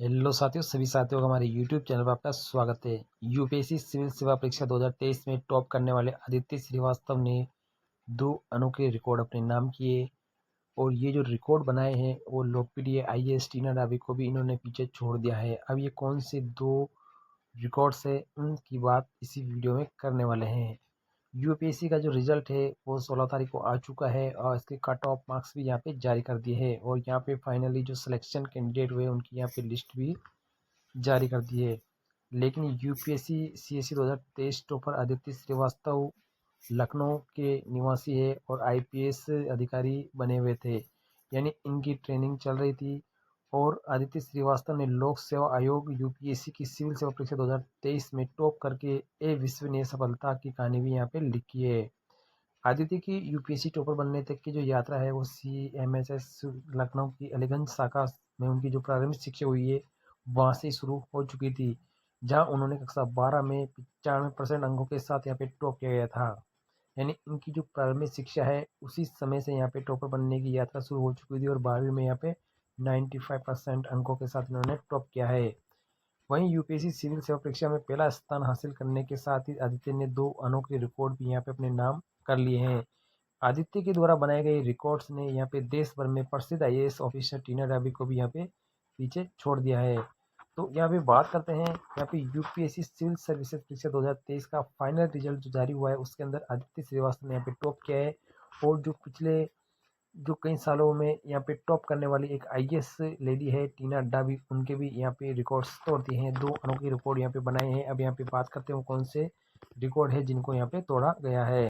Hello साथियों, सभी साथियों का हमारे यूट्यूब चैनल पर आपका स्वागत है। यूपीएससी सिविल सेवा परीक्षा 2023 में टॉप करने वाले आदित्य श्रीवास्तव ने 2 अनोखे रिकॉर्ड अपने नाम किए और ये जो रिकॉर्ड बनाए हैं वो लोकप्रिय आईएएस टीना डाबी को भी इन्होंने पीछे छोड़ दिया है। अब ये कौन से 2 रिकॉर्ड्स है उनकी बात इसी वीडियो में करने वाले हैं। यूपीएससी का जो रिजल्ट है वो 16 तारीख को आ चुका है और इसके कट ऑफ मार्क्स भी यहाँ पे जारी कर दिए हैं और यहाँ पे फाइनली जो सिलेक्शन कैंडिडेट हुए उनकी यहाँ पे लिस्ट भी जारी कर दी है। लेकिन UPSC CSC 2023 topper Aditya Srivastava Lucknow के निवासी है और आईपीएस अधिकारी बने हुए थे, यानी इनकी ट्रेनिंग चल रही थी। और आदित्य श्रीवास्तव ने लोक सेवा आयोग यूपीएससी की सिविल सेवा परीक्षा 2023 में टॉप करके अविश्वसनीय सफलता की कहानी भी यहाँ पे लिखी है। आदित्य की यूपीएससी टॉपर बनने तक की जो यात्रा है वो सीएमएसएस लखनऊ की अलीगंज शाखा में उनकी जो प्रारंभिक शिक्षा हुई है वहाँ से शुरू हो चुकी थी, जहाँ उन्होंने कक्षा 12 में 95% अंकों के साथ यहाँ पे टॉप किया गया था। यानी इनकी जो प्रारंभिक शिक्षा है उसी समय से यहाँ पे टॉपर बनने की यात्रा शुरू हो चुकी थी और 12वीं में यहाँ पे 95% अंकों के साथ इन्होंने टॉप किया है। वहीं यूपीएससी सिविल सेवा परीक्षा में पहला स्थान हासिल करने के साथ ही आदित्य ने 2 अनोखे रिकॉर्ड भी यहाँ पे अपने नाम कर लिए हैं। आदित्य के द्वारा बनाए गए रिकॉर्ड्स ने यहाँ पे देश भर में प्रसिद्ध आईएएस ऑफिसर टीना डाबी को भी यहाँ पे पीछे छोड़ दिया है। तो यहाँ पे बात करते हैं यहाँ पे यूपीएससी सिविल सर्विसेज परीक्षा 2023 का फाइनल रिजल्ट जो जारी हुआ है उसके अंदर आदित्य श्रीवास्तव ने यहाँ पे टॉप किया है और जो पिछले जो कई सालों में यहाँ पे टॉप करने वाली एक आईएएस लेडी है टीना डाबी, उनके भी यहाँ पे रिकॉर्ड्स तोड़ दिए हैं। 2 अनोखे रिकॉर्ड यहाँ पे बनाए हैं। अब यहाँ पे बात करते हैं कौन से रिकॉर्ड है जिनको यहाँ पे तोड़ा गया है।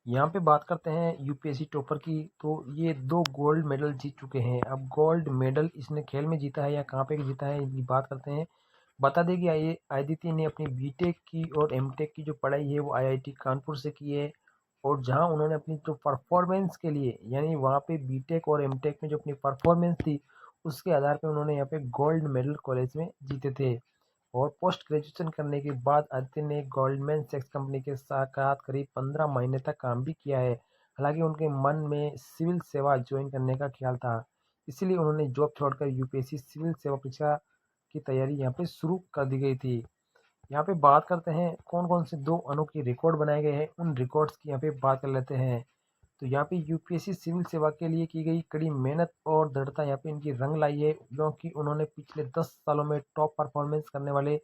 यहाँ पे बात करते हैं यूपीएससी टॉपर की, तो ये 2 गोल्ड मेडल जीत चुके हैं। अब गोल्ड मेडल इसने खेल में जीता है या कहाँ पे जीता है इनकी बात करते हैं। बता दें कि आदित्य ने अपनी बीटेक की और एमटेक की जो पढ़ाई है वो आईआईटी कानपुर से की है और जहाँ उन्होंने अपनी जो परफॉर्मेंस के लिए यानी वहाँ पे बीटेक और एमटेक में जो अपनी परफॉर्मेंस थी उसके आधार पे उन्होंने यहाँ पे गोल्ड मेडल कॉलेज में जीते थे। और पोस्ट ग्रेजुएशन करने के बाद आदित्य ने गोल्डमैन सैक्स कंपनी के साथ करीब 15 महीने तक काम भी किया है। हालांकि उनके मन में सिविल सेवा ज्वाइन करने का ख्याल था, इसलिए उन्होंने जॉब छोड़कर यूपीएससी सिविल सेवा परीक्षा की तैयारी यहाँ पे शुरू कर दी गई थी। यहाँ पे बात करते हैं कौन कौन से 2 अनोखे रिकॉर्ड बनाए गए हैं, उन रिकॉर्ड्स की यहाँ पे बात कर लेते हैं। तो यहाँ पे यूपीएससी सिविल सेवा के लिए की गई कड़ी मेहनत और दृढ़ता यहाँ पे इनकी रंग लाई है, क्योंकि उन्होंने पिछले 10 सालों में टॉप परफॉर्मेंस करने वाले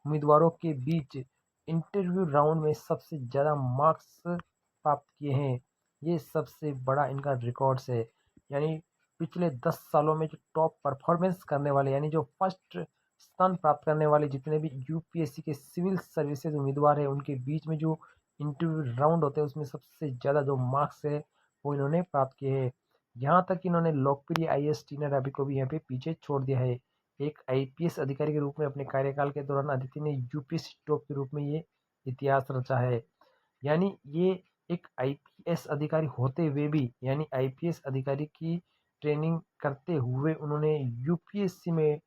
उम्मीदवारों के बीच इंटरव्यू राउंड में सबसे ज़्यादा मार्क्स प्राप्त किए हैं। ये सबसे बड़ा इनका रिकॉर्ड्स है। यानी पिछले 10 सालों में जो टॉप परफॉर्मेंस करने वाले यानी जो फर्स्ट स्थान प्राप्त करने वाले जितने भी यूपीएससी के सिविल सर्विसेज उम्मीदवार हैं उनके बीच में जो इंटरव्यू राउंड होते हैं उसमें सबसे ज़्यादा जो मार्क्स है वो इन्होंने प्राप्त किए हैं। यहाँ तक इन्होंने लोकप्रिय आईएएस टीना डाबी को भी यहाँ पे पीछे छोड़ दिया है। एक आईपीएस अधिकारी के रूप में अपने कार्यकाल के दौरान आदित्य ने यूपीएससी टॉप के रूप में ये इतिहास रचा है। यानी ये एक आईपीएस अधिकारी होते हुए भी यानी आईपीएस अधिकारी की ट्रेनिंग करते हुए उन्होंने यूपीएससी में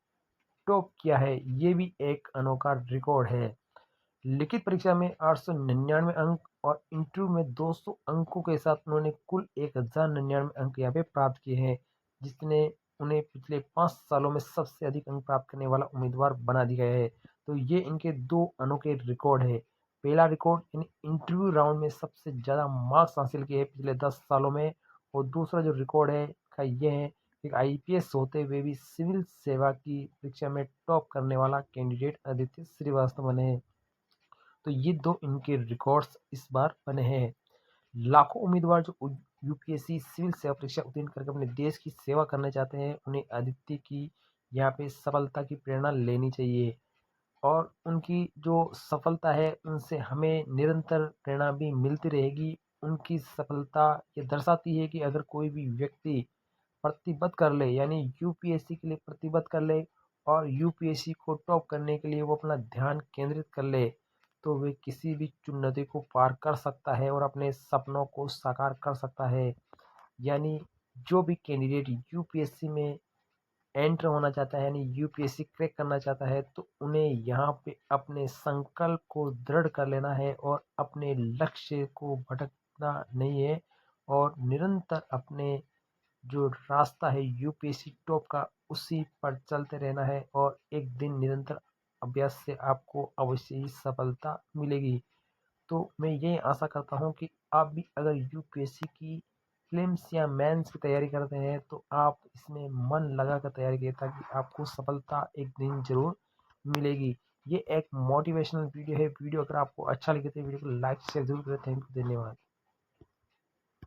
टॉप किया है। ये भी एक अनोखा रिकॉर्ड है। लिखित परीक्षा में 899 अंक और इंटरव्यू में 200 अंकों के साथ उन्होंने कुल 1099 अंक यहाँ पे प्राप्त किए हैं, जिसने उन्हें पिछले 5 सालों में सबसे अधिक अंक प्राप्त करने वाला उम्मीदवार बना दिया है। तो ये इनके 2 अनोखे रिकॉर्ड है। पहला रिकॉर्ड यानी इंटरव्यू राउंड में सबसे ज़्यादा मार्क्स हासिल किए हैं पिछले 10 सालों में और दूसरा जो रिकॉर्ड है का ये है कि आईपीएस होते हुए भी सिविल सेवा की परीक्षा में टॉप करने वाला कैंडिडेट आदित्य श्रीवास्तव बने हैं। तो ये 2 इनके रिकॉर्ड्स इस बार बने हैं। लाखों उम्मीदवार जो यूपीएससी सिविल सेवा परीक्षा उत्तीर्ण करके अपने देश की सेवा करना चाहते हैं उन्हें आदित्य की यहाँ पे सफलता की प्रेरणा लेनी चाहिए और उनकी जो सफलता है उनसे हमें निरंतर प्रेरणा भी मिलती रहेगी। उनकी सफलता ये दर्शाती है कि अगर कोई भी व्यक्ति प्रतिबद्ध कर ले यानी यूपीएससी के लिए प्रतिबद्ध कर ले और यूपीएससी को टॉप करने के लिए वो अपना ध्यान केंद्रित कर ले तो वे किसी भी चुनौती को पार कर सकता है और अपने सपनों को साकार कर सकता है। यानी जो भी कैंडिडेट यूपीएससी में एंटर होना चाहता है यानी यूपीएससी क्रैक करना चाहता है तो उन्हें यहाँ पे अपने संकल्प को दृढ़ कर लेना है और अपने लक्ष्य को भटकना नहीं है और निरंतर अपने जो रास्ता है यूपीएससी टॉप का उसी पर चलते रहना है और एक दिन निरंतर अभ्यास से आपको अवश्य ही सफलता मिलेगी। तो मैं ये आशा करता हूँ कि आप भी अगर यूपीएससी की प्रीलिम्स या मेंस की तैयारी करते हैं तो आप इसमें मन लगा कर तैयारी करिए ताकि आपको सफलता एक दिन ज़रूर मिलेगी। ये एक मोटिवेशनल वीडियो है। वीडियो अगर आपको अच्छा लगे तो वीडियो को लाइक शेयर ज़रूर करें। थैंक यू, धन्यवाद।